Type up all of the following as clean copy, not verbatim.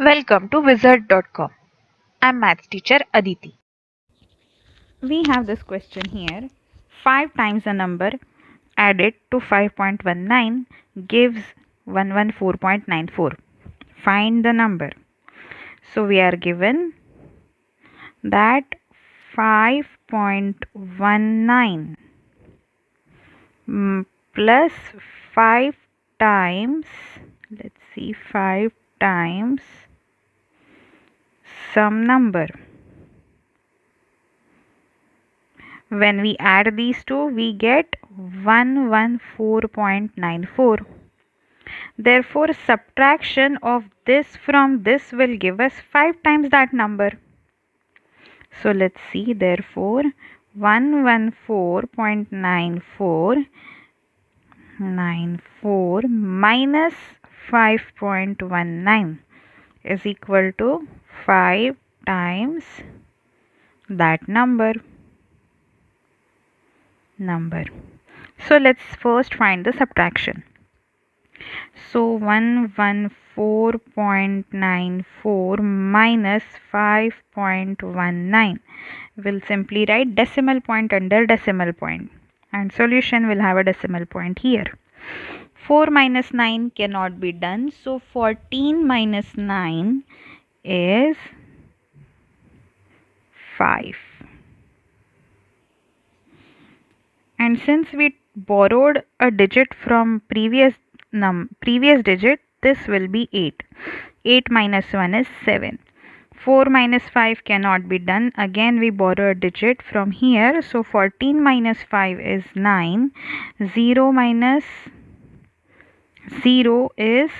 Welcome to wizard.com. I'm maths teacher Aditi. We have this question here. 5 times a number added to 5.19 gives 114.94. Find the number. So we are given that 5.19 plus 5 times, let's see, 5 times some number. When we add these two, we get 114.94. Therefore, subtraction of this from this will give us 5 times that number. So let's see, therefore 114.94 minus 5.19 is equal to 5 times that number. So let's first find the subtraction. So 114.94 minus 5.19. We'll simply write decimal point under decimal point, and solution will have a decimal point here. 4 minus 9 cannot be done, so 14 minus 9 is 5. And since we borrowed a digit from previous digit, this will be 8. 8 minus 1 is 7. 4 minus 5 cannot be done. Again we borrow a digit from here. So 14 minus 5 is 9. 0 minus 0 is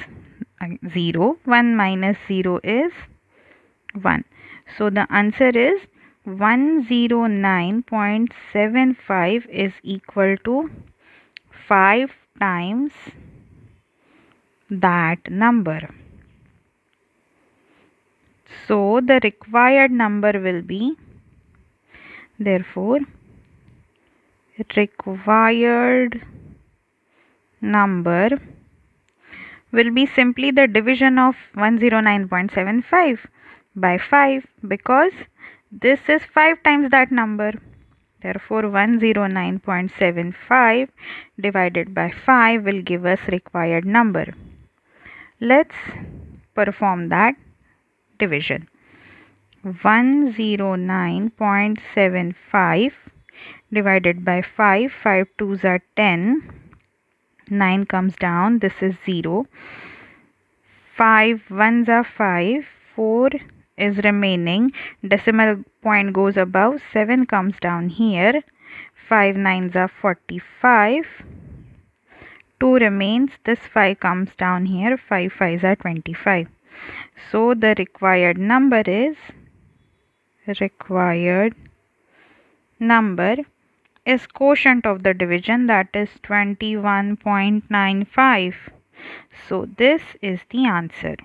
0. 1 minus 0 is 1. So the answer is 109.75 is equal to 5 times that number. So the required number will be, therefore required number will be simply the division of 109.75 by 5, because this is 5 times that number. Therefore 109.75 divided by 5 will give us required number. Let's perform that division. 109.75 divided by 5. 5 2s are 10. 9 comes down. This is 0. 5 1s are 5. 4 is remaining. Decimal point goes above. 7 comes down here. 5 9s are 45. 2 remains. This 5 comes down here. 5 5s are 25. So the required number is quotient of the division, that is 21.95. So this is the answer.